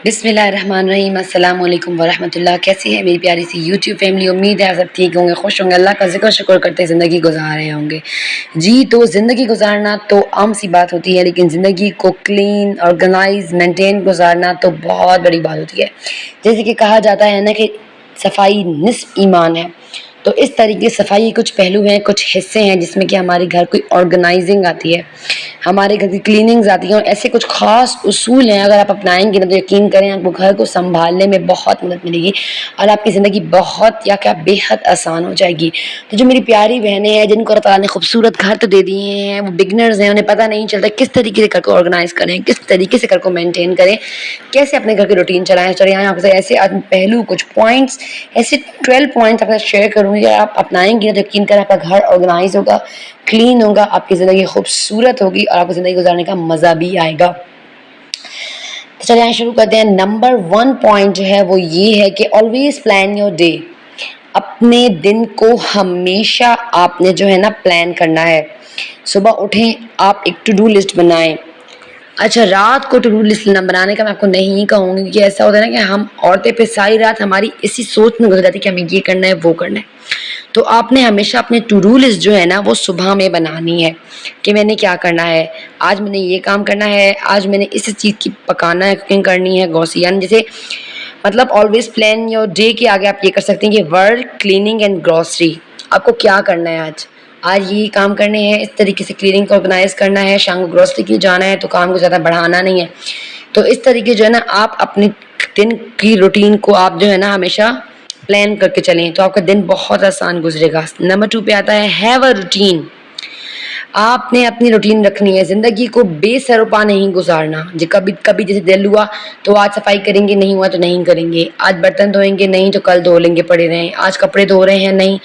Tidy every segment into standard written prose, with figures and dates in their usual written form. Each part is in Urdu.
بسم اللہ الرحمن الرحیم، السلام علیکم ورحمۃ اللہ۔ کیسی ہے میری پیاری سی یوٹیوب فیملی؟ امید ہے آپ سب ٹھیک ہوں گے، خوش ہوں گے، اللہ کا ذکر و شکر کرتے زندگی گزار رہے ہوں گے۔ جی تو زندگی گزارنا تو عام سی بات ہوتی ہے، لیکن زندگی کو کلین، آرگنائز، مینٹین گزارنا تو بہت بڑی بات ہوتی ہے۔ جیسے کہ کہا جاتا ہے نا کہ صفائی نصف ایمان ہے، تو اس طریقے سے صفائی کے کچھ پہلو ہیں، کچھ حصے ہیں جس میں کہ ہمارے گھر کی آرگنائزنگ آتی ہے، ہمارے گھر کی کلیننگز آتی ہیں، اور ایسے کچھ خاص اصول ہیں، اگر آپ اپنائیں گے نا تو یقین کریں آپ کو گھر کو سنبھالنے میں بہت مدد ملے گی اور آپ کی زندگی بہت یا کیا بے حد آسان ہو جائے گی۔ تو جو میری پیاری بہنیں ہیں جن کو اللہ تعالیٰ نے خوبصورت گھر تو دے دیے ہیں، وہ بگنرز ہیں، انہیں پتہ نہیں چلتا کس طریقے سے گھر کو آرگنائز کریں، کس طریقے سے گھر کو مینٹین کریں، کیسے اپنے گھر کی روٹین چلائیں۔ چلیے آپ سے ایسے پہلو کچھ پوائنٹس، ایسے 12 پوائنٹس آپ سے شیئر کروں گی، آپ اپنائیں گے تو یقین کریں آپ کا گھر آرگنائز ہوگا، کلین ہوگا، آپ کی زندگی خوبصورت ہوگی اور آپ کو زندگی گزارنے کا مزہ بھی آئے گا۔ تو چلیے آئیں شروع کرتے ہیں۔ نمبر 1 پوائنٹ جو ہے وہ یہ ہے کہ آلویز پلان یور ڈے۔ اپنے دن کو ہمیشہ آپ نے جو ہے نا پلان کرنا ہے۔ صبح اٹھیں، آپ ایک ٹو ڈو لسٹ بنائیں۔ اچھا، رات کو ٹو ڈو لسٹ بنانے کا میں آپ کو نہیں کہوں گی، کیونکہ ایسا ہوتا ہے نا کہ ہم عورتیں پہ ساری رات ہماری اسی سوچ میں گزر جاتی ہے کہ ہمیں یہ کرنا ہے وہ کرنا ہے۔ تو آپ نے ہمیشہ اپنے ٹو ڈو لسٹ جو ہے نا وہ صبح میں بنانی ہے کہ میں نے کیا کرنا ہے، آج میں نے یہ کام کرنا ہے، آج میں نے اس چیز کی پکانا ہے، کوکنگ کرنی ہے، گوسیان جیسے مطلب آلویز پلان یور ڈے کے آگے آپ یہ کر سکتے ہیں کہ ورک، کلیننگ اینڈ گروسری۔ آپ کو کیا کرنا ہے، آج یہ کام کرنے ہیں، اس طریقے سے کلیننگ کو آرگنائز کرنا ہے، شام کو گروسری کے جانا ہے، تو کام کو زیادہ بڑھانا نہیں ہے۔ تو اس طریقے جو ہے نا آپ اپنی دن کی روٹین کو آپ جو ہے نا ہمیشہ پلان کر کے چلیں تو آپ کا دن بہت آسان گزرے گا۔ نمبر 2 پہ آتا ہے ہیو اے روٹین۔ آپ نے اپنی روٹین رکھنی ہے، زندگی کو بے سروپا نہیں گزارنا۔ کبھی جیسے دل ہوا تو آج صفائی کریں گے، نہیں ہوا تو نہیں کریں گے، آج برتن دھوئیں گے نہیں تو کل دھو لیں گے پڑے رہیں، آج کپڑے دھو رہے ہیں نہیں،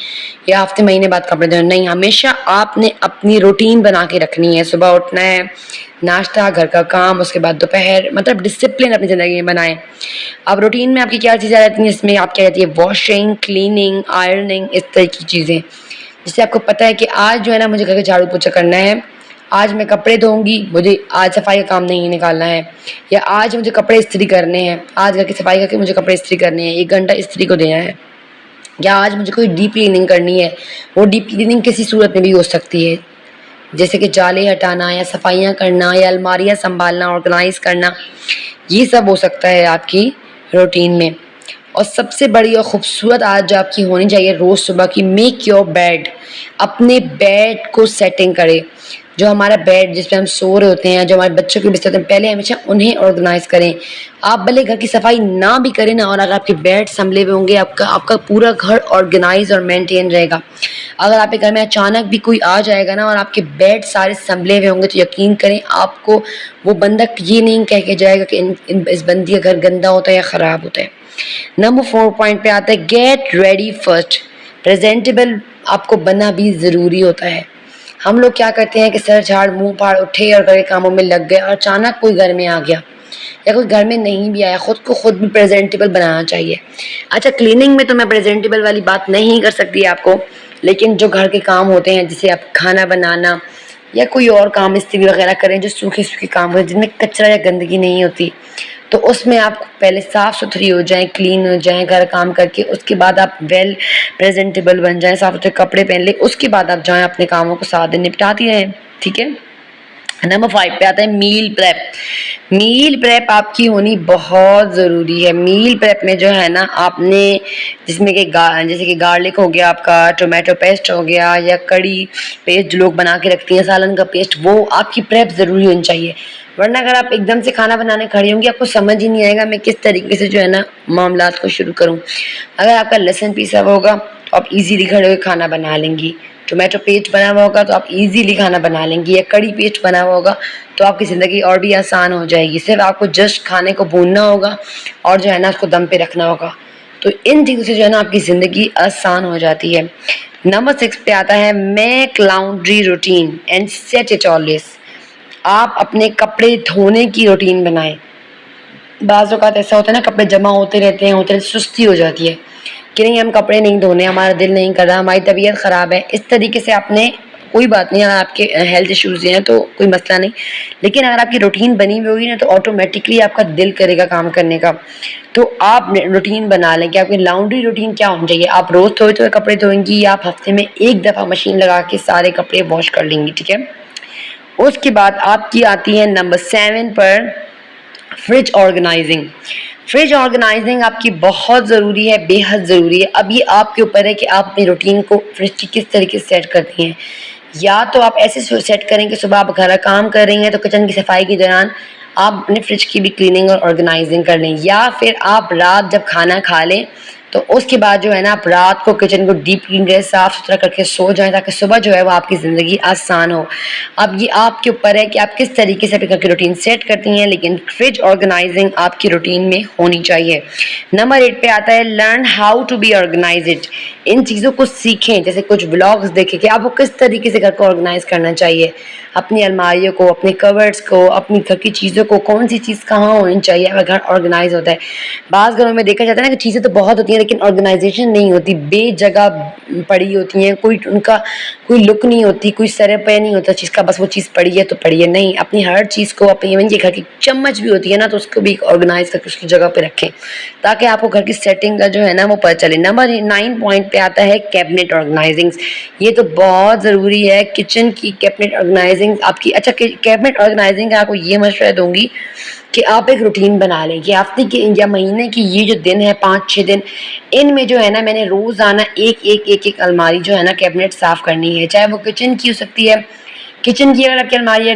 یا ہفتے مہینے بعد کپڑے دھو رہے ہیں نہیں۔ ہمیشہ آپ نے اپنی روٹین بنا کے رکھنی ہے، صبح اٹھنا ہے، ناشتہ، گھر کا کام، اس کے بعد دوپہر، مطلب ڈسپلن اپنی زندگی میں بنائیں۔ اب روٹین میں آپ کی کیا چیزیں رہتی ہیں، اس میں آپ کیا رہتی ہے واشنگ، کلیننگ، آئرننگ، اس طرح کی چیزیں، جس سے آپ کو پتہ ہے کہ آج جو ہے نا مجھے گھر کا جھاڑو پوچھا کرنا ہے، آج میں کپڑے دھوں گی، مجھے آج صفائی کا کام نہیں نکالنا ہے، یا آج مجھے کپڑے استری کرنے ہیں، آج گھر کی صفائی کر کے مجھے کپڑے استری کرنے ہیں، 1 گھنٹہ استری کو دینا ہے، یا آج مجھے کوئی ڈیپ کلیننگ کرنی ہے۔ وہ ڈیپ کلیننگ کسی صورت میں بھی ہو سکتی ہے، جیسے کہ جالے ہٹانا یا صفائیاں کرنا یا الماریاں سنبھالنا، آرگنائز کرنا، یہ سب ہو سکتا ہے آپ کی روٹین میں۔ اور سب سے بڑی اور خوبصورت عادت جو آپ کی ہونی چاہیے روز صبح کی، میک یور بیڈ۔ اپنے بیڈ کو سیٹنگ کرے، جو ہمارا بیڈ جس پہ ہم سو رہے ہوتے ہیں، جو ہمارے بچوں کے بستر ہوتے ہیں، پہلے ہمیشہ انہیں آرگنائز کریں۔ آپ بھلے گھر کی صفائی نہ بھی کریں نا، اور اگر آپ کے بیڈ سنبھلے ہوئے ہوں گے، آپ کا پورا گھر آرگنائز اور مینٹین رہے گا۔ اگر آپ کے گھر میں اچانک بھی کوئی آ جائے گا نا اور آپ کے بیڈ سارے سنبھلے ہوئے ہوں گے تو یقین کریں آپ کو وہ بندہ یہ نہیں کہہ کے جائے گا کہ اس بندی کا گھر گندا ہوتا ہے یا خراب ہوتا ہے۔ نمبر 4 پوائنٹ پہ آتا ہے گیٹ ریڈی فرسٹ۔ پریزنٹیبل آپ کو بننا بھی ضروری ہوتا ہے۔ ہم لوگ کیا کرتے ہیں کہ سر جھاڑ منہ پھاڑ اٹھے اور گھر کے کاموں میں لگ گئے، اور اچانک کوئی گھر میں آ گیا یا کوئی گھر میں نہیں بھی آیا، خود کو خود بھی پریزنٹیبل بنانا چاہیے۔ اچھا، کلیننگ میں تو میں پریزنٹیبل والی بات نہیں کر سکتی آپ کو، لیکن جو گھر کے کام ہوتے ہیں جیسے آپ کھانا بنانا یا کوئی اور کام استری وغیرہ کریں، جو سوکھے کام ہوتے ہیں جن میں کچرا یا گندگی نہیں ہوتی، تو اس میں آپ پہلے صاف ستھری ہو جائیں، کلین ہو جائیں گھر کام کر کے، اس کے بعد آپ ویل پریزنٹیبل بن جائیں، صاف ستھرے کپڑے پہن لیں، اس کے بعد آپ جائیں اپنے کاموں کو ساتھ دن نپٹاتی رہیں، ٹھیک ہے۔ نمبر 5 پہ آتا ہے میل پریپ۔ میل پریپ آپ کی ہونی بہت ضروری ہے۔ میل پریپ میں جو ہے نا آپ نے جس میں کہ جیسے کہ گارلک ہو گیا، آپ کا ٹومیٹو پیسٹ ہو گیا، یا کڑی پیسٹ جو لوگ بنا کے رکھتی ہیں، سالن کا پیسٹ، وہ آپ کی پریپ ضروری ہونی چاہیے، ورنہ اگر آپ ایک دم سے کھانا بنانے کھڑی ہوں گی آپ کو سمجھ ہی نہیں آئے گا میں کس طریقے سے جو ہے نا معاملات کو شروع کروں۔ اگر آپ کا لہسن پیسا ہوا ہوگا تو آپ ایزیلی کھڑے ہوئے کھانا بنا لیں گی، ٹومیٹو پیسٹ بنا ہوا ہوگا تو آپ ایزیلی کھانا بنا لیں گی، یا کڑی پیسٹ بنا ہوا ہوگا تو آپ کی زندگی اور بھی آسان ہو جائے گی۔ صرف آپ کو جسٹ کھانے کو بھوننا ہوگا اور جو ہے نا اس کو دم پہ رکھنا ہوگا، تو ان چیزوں سے جو ہے نا آپ کی زندگی آسان ہو جاتی ہے۔ نمبر 6 پہ آتا ہے make laundry routine and set it always. آپ اپنے کپڑے دھونے کی روٹین بنائیں۔ بعض اوقات ایسا ہوتا ہے نا کپڑے جمع ہوتے رہتے ہیں، سستی ہو جاتی ہے کہ نہیں ہم کپڑے نہیں دھونے، ہمارا دل نہیں کر رہا، ہماری طبیعت خراب ہے، اس طریقے سے آپ نے کوئی بات نہیں، اگر آپ کے ہیلتھ ایشوز ہیں تو کوئی مسئلہ نہیں، لیکن اگر آپ کی روٹین بنی ہوئی ہوگی نا تو آٹومیٹکلی آپ کا دل کرے گا کام کرنے کا. تو آپ روٹین بنا لیں کہ آپ کی لانڈری روٹین کیا ہونا چاہیے. آپ روز دھوئے ہوئے کپڑے دھوئیں گی یا آپ ہفتے میں ایک دفعہ مشین لگا کے سارے کپڑے واش کر لیں گی، ٹھیک ہے. اس کے بعد آپ کی آتی ہے نمبر 7 پر فریج آرگنائزنگ. فریج آرگنائزنگ آپ کی بہت ضروری ہے، بے حد ضروری ہے. اب یہ آپ کے اوپر ہے کہ آپ اپنی روٹین کو فریج کی کس طریقے سے سیٹ کرتی ہیں. یا تو آپ ایسے سیٹ کریں کہ صبح آپ گھر کا کام کر رہی ہیں تو کچن کی صفائی کے دوران آپ اپنے فریج کی بھی کلیننگ اور آرگنائزنگ کر لیں، یا پھر آپ رات جب کھانا کھا لیں تو اس کے بعد جو ہے نا آپ رات کو کچن کو ڈیپ کلین کریں، صاف ستھرا کر کے سو جائیں تاکہ صبح جو ہے وہ آپ کی زندگی آسان ہو. اب یہ آپ کے اوپر ہے کہ آپ کس طریقے سے اپنے گھر کی روٹین سیٹ کرتی ہیں، لیکن فریج آرگنائزنگ آپ کی روٹین میں ہونی چاہیے. نمبر 8 پہ آتا ہے learn how to be organised. ان چیزوں کو سیکھیں، جیسے کچھ بلاگس دیکھیں کہ آپ کو کس طریقے سے گھر کو آرگنائز کرنا چاہیے، اپنی الماریوں کو، اپنے کورڈز کو، اپنی گھر کی چیزوں کو، کون سی چیز کہاں ہونی چاہیے اگر گھر آرگنائز ہوتا ہے. بعض گھروں میں دیکھا جاتا ہے نا کہ چیزیں تو بہت ہوتی ہیں لیکن آرگنائزیشن نہیں ہوتی، بے جگہ پڑی ہوتی ہیں، کوئی ان کا کوئی لک نہیں ہوتی، کوئی سر پہ نہیں ہوتا چیز کا، بس وہ چیز پڑی ہے تو پڑی ہے. نہیں، اپنی ہر چیز کو، اپنی ایون یہ گھر کی چمچ بھی ہوتی ہے نا تو اس کو بھی آرگنائز کر کے اس کی جگہ پہ رکھیں تاکہ آپ کو گھر کی سیٹنگ کا جو ہے نا وہ پتہ چلے. نمبر 9 پوائنٹ پہ آتا ہے کیبنٹ آرگنائزنگ. یہ تو بہت ضروری ہے، کچن کی کیبنٹ آرگنائزنگ آپ کی. اچھا، کیبنٹ آرگنائزنگ کا آپ کو یہ مشورہ دوں گی کہ آپ ایک روٹین بنا لیں کہ ہفتے کی یا مہینے کی یہ جو دن ہے 5-6 دن، ان میں جو ہے نا میں نے روزانہ ایک الماری جو ہے نا کیبنٹ صاف کرنی ہے. چاہے وہ کچن کی ہو سکتی ہے، کچن کی اگر آپ کی الماری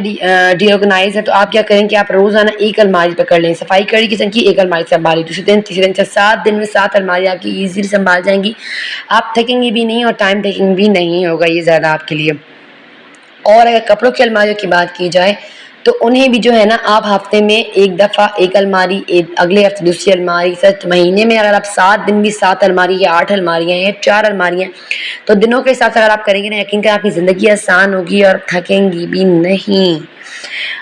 ڈی آرگنائز ہے تو آپ کیا کریں کہ آپ روزانہ ایک الماری پکڑ لیں، صفائی کری کچن کی، ایک الماری سنبھالی، دوسرے دن، تیسرے دن، 7 دن میں 7 الماری آپ کی ایزیلی سنبھال جائیں گی. آپ تھکیں گی بھی نہیں اور ٹائم ٹیکنگ بھی نہیں ہوگا یہ زیادہ آپ کے لیے. اور اگر کپڑوں کی الماریوں کی بات کی جائے تو انہیں بھی جو ہے نا آپ ہفتے میں ایک دفعہ ایک الماری، اگلے ہفتے دوسری الماری، مہینے میں اگر آپ 7 دن بھی 7 الماری یا 8 الماریاں یا 4 الماریاں، تو دنوں کے حساب سے اگر آپ کریں گے نا یقین کریں آپ کی زندگی آسان ہوگی اور تھکیں گی بھی نہیں.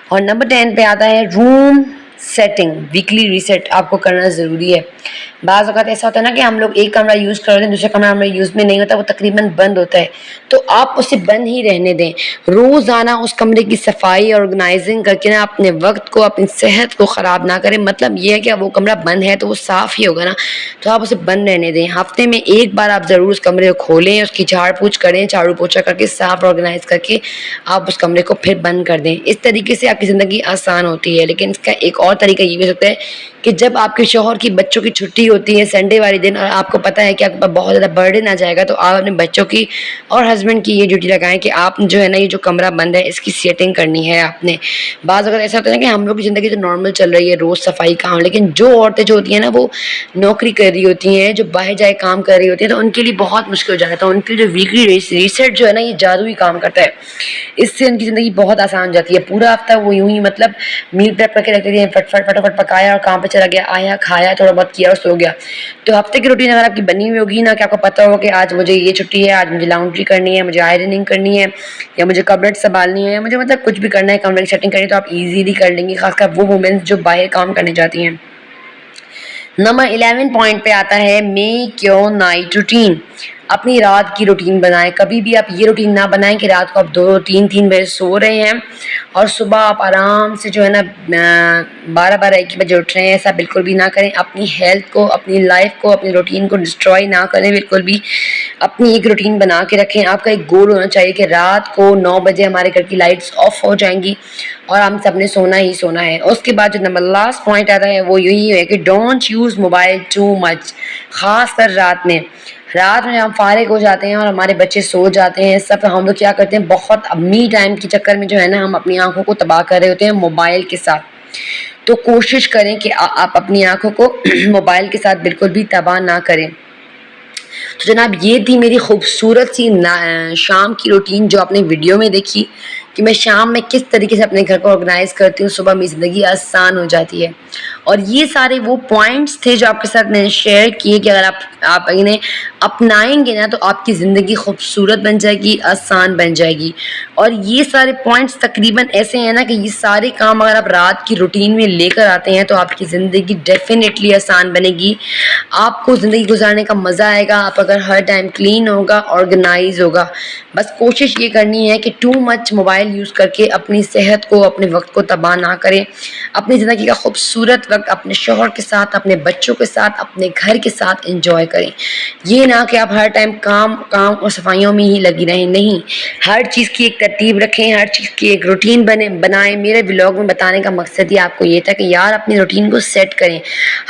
اور نمبر 10 پہ آتا ہے روم سیٹنگ. ویکلی ریسیٹ آپ کو کرنا ضروری ہے. بعض اوقات ایسا ہوتا ہے نا کہ ہم لوگ ایک کمرہ یوز کر رہے ہیں، دوسرا کمرہ ہمارا یوز میں نہیں ہوتا، وہ تقریباً بند ہوتا ہے، تو آپ اسے بند ہی رہنے دیں. روزانہ اس کمرے کی صفائی آرگنائزنگ کر کے نا اپنے وقت کو، اپنی صحت کو خراب نہ کریں. مطلب یہ ہے کہ وہ کمرہ بند ہے تو وہ صاف ہی ہوگا نا، تو آپ اسے بند رہنے دیں. ہفتے میں ایک بار آپ ضرور اس کمرے کو کھولیں، اس کی جھاڑ پوچھ کریں، جھاڑو پوچھا کر کے صاف آرگنائز کر کے آپ اس کمرے کو پھر بند کر دیں. اس طریقے سے آپ کی زندگی آسان ہوتی ہے. لیکن اس کا ایک اور طریقہ یہ بھی ہو سکتا ہے کہ جب آپ کے شوہر کی بچوں کی چھٹی ہوتی ہے سنڈے والے دن اور آپ کو پتہ ہے کہ آپ کے پاس بہت زیادہ برڈن آ جائے گا، تو آپ اپنے بچوں کی اور ہسبینڈ کی یہ ڈیوٹی لگائیں کہ آپ جو ہے نا یہ جو کمرہ بند ہے اس کی سیٹنگ کرنی ہے آپ نے. بعض اگر ایسا ہوتا ہے کہ ہم لوگ کی زندگی تو نارمل چل رہی ہے، روز صفائی کام، لیکن جو عورتیں جو ہوتی ہیں نا وہ نوکری کر رہی ہوتی ہیں، جو باہر جائے کام کر رہی ہوتی ہیں، تو ان کے لیے بہت مشکل ہو جاتا ہے. ان کے جو ویکلی ریسیٹ جو ہے نا یہ جادوئی کام کرتا ہے. اس سے ان کی زندگی بہت آسان ہو جاتی ہے. پورا ہفتہ وہ یوں ہی مطلب میل پریپ کر کے رکھ دیتی ہیں، فٹافٹ پکایا اور کام پہ چلا گیا، آیا کھایا تھوڑا بہت کیا اور سو گیا. تو ہفتے کی روٹین اگر آپ کی بنی ہوئی ہوگی نا کہ آپ کو پتہ ہوگا کہ آج مجھے یہ چھٹی ہے، آج مجھے لانڈری کرنی ہے، مجھے آئرننگ کرنی ہے، یا مجھے کپبورڈ سنبھالنی ہے، یا مجھے مطلب کچھ بھی کرنا ہے، کمرے کی سیٹنگ کرنی ہے، تو آپ ایزیلی کر لیں گی، خاص کر وہ وومنس جو باہر کام کرنے جاتی ہیں. نمبر 11 پوائنٹ پہ آتا ہے میک یور نائٹ روٹین. اپنی رات کی روٹین بنائیں. کبھی بھی آپ یہ روٹین نہ بنائیں کہ رات کو آپ 2-3 بجے سو رہے ہیں اور صبح آپ آرام سے جو ہے نا 12-1 بجے اٹھ رہے ہیں. ایسا بالکل بھی نہ کریں. اپنی ہیلتھ کو، اپنی لائف کو، اپنی روٹین کو ڈسٹروائے نہ کریں بالکل بھی. اپنی ایک روٹین بنا کے رکھیں. آپ کا ایک گول ہونا چاہیے کہ رات کو 9 بجے ہمارے گھر کی لائٹس آف ہو جائیں گی اور ہم سب نے سونا ہی سونا ہے. اس کے بعد جو نمبر لاسٹ پوائنٹ آتا ہے وہ یہی ہے کہ don't use mobile too much. خاص کر رات میں ہم فارغ ہو جاتے ہیں اور ہمارے بچے سو جاتے ہیں سب، ہم لوگ کیا کرتے ہیں بہت می ٹائم کے چکر میں جو ہے نا ہم اپنی آنکھوں کو تباہ کر رہے ہوتے ہیں موبائل کے ساتھ. تو کوشش کریں کہ آپ اپنی آنکھوں کو موبائل کے ساتھ بالکل بھی تباہ نہ کریں. تو جناب یہ تھی میری خوبصورت سی شام کی روٹین جو آپ نے ویڈیو میں دیکھی کہ میں شام میں کس طریقے سے اپنے گھر کو آرگنائز کرتی ہوں. صبح میری زندگی آسان ہو جاتی ہے. اور یہ سارے وہ پوائنٹس تھے جو آپ کے ساتھ میں نے شیئر کیے کہ اگر آپ انہیں اپنائیں گے نا تو آپ کی زندگی خوبصورت بن جائے گی، آسان بن جائے گی. اور یہ سارے پوائنٹس تقریباً ایسے ہیں نا کہ یہ سارے کام اگر آپ رات کی روٹین میں لے کر آتے ہیں تو آپ کی زندگی ڈیفینیٹلی آسان بنے گی. آپ کو زندگی گزارنے کا مزہ آئے گا. آپ اگر ہر ٹائم کلین ہوگا، آرگنائز ہوگا. بس کوشش یہ کرنی ہے کہ ٹو مچ موبائل یوز کر کے اپنی صحت کو، اپنے وقت کو تباہ نہ کریں. اپنی زندگی کا خوبصورت وقت اپنے شوہر کے ساتھ، اپنے بچوں کے ساتھ، اپنے گھر کے ساتھ انجوائے کریں. یہ نہ کہ آپ ہر ٹائم کام اور صفائیوں میں ہی لگی رہیں. نہیں، ہر چیز کی ایک ترتیب رکھیں، ہر چیز کی ایک روٹین بنائیں. میرے ولاگ میں بتانے کا مقصد ہی آپ کو یہ تھا کہ یار اپنی روٹین کو سیٹ کریں.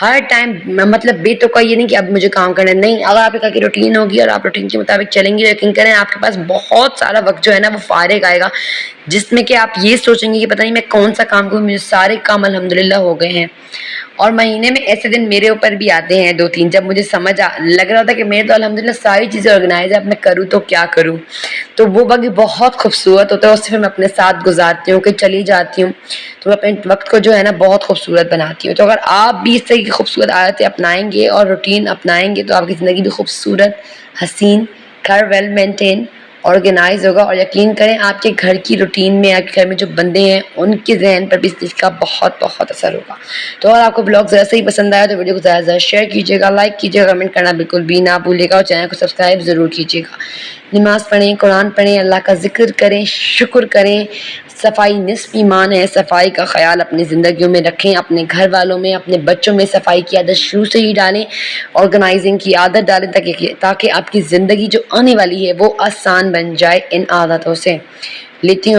ہر ٹائم مطلب بے توقع یہ نہیں کہ اب مجھے کام کرنا ہے. نہیں، اگر آپ کی روٹین ہوگی اور آپ روٹین کے مطابق چلیں گے، یقین کریں آپ کے پاس بہت سارا وقت جو ہے نا وہ فارغ آئے گا، جس میں کہ آپ یہ سوچیں گے کہ پتہ نہیں میں کون سا کام کروں، مجھے سارے کام الحمدللہ ہو گئے ہیں. اور مہینے میں ایسے دن میرے اوپر بھی آتے ہیں 2-3 جب مجھے سمجھ لگ رہا ہوتا ہے کہ میرے تو الحمدللہ ساری چیزیں آرگنائز ہیں، اب میں کروں تو کیا کروں. تو وہ وقت بہت خوبصورت ہوتا ہے، اس سے پھر میں اپنے ساتھ گزارتی ہوں کہ چلی جاتی ہوں. تو میں اپنے وقت کو جو ہے نا بہت خوبصورت بناتی ہوں. تو اگر آپ بھی اس طرح کی خوبصورت عادتیں اپنائیں گے اور روٹین اپنائیں گے تو آپ کی زندگی بھی خوبصورت، حسین، گھر ویل مینٹین، آرگنائز ہوگا. اور یقین کریں آپ کے گھر کی روٹین میں، آپ کے گھر میں جو بندے ہیں ان کے ذہن پر بھی اس کا بہت بہت اثر ہوگا. تو اگر آپ کو بلاگ ذرا سے ہی پسند آیا تو ویڈیو کو زیادہ سے زیادہ شیئر کیجیے گا، لائک کیجیے گا، کمنٹ کرنا بالکل بھی نہ بھولیے گا، اور چینل کو سبسکرائب ضرور کیجیے گا. نماز پڑھیں، قرآن پڑھیں، اللہ کا ذکر کریں، شکر کریں. صفائی نصف ایمان ہے. صفائی کا خیال اپنی زندگیوں میں رکھیں، اپنے گھر والوں میں، اپنے بچوں میں صفائی کی عادت شروع سے ہی ڈالیں، آرگنائزنگ کی عادت ڈالیں تاکہ آپ کی زندگی جو آنے والی ہے وہ آسان بن جائے ان عادتوں سے. لیتی ہوں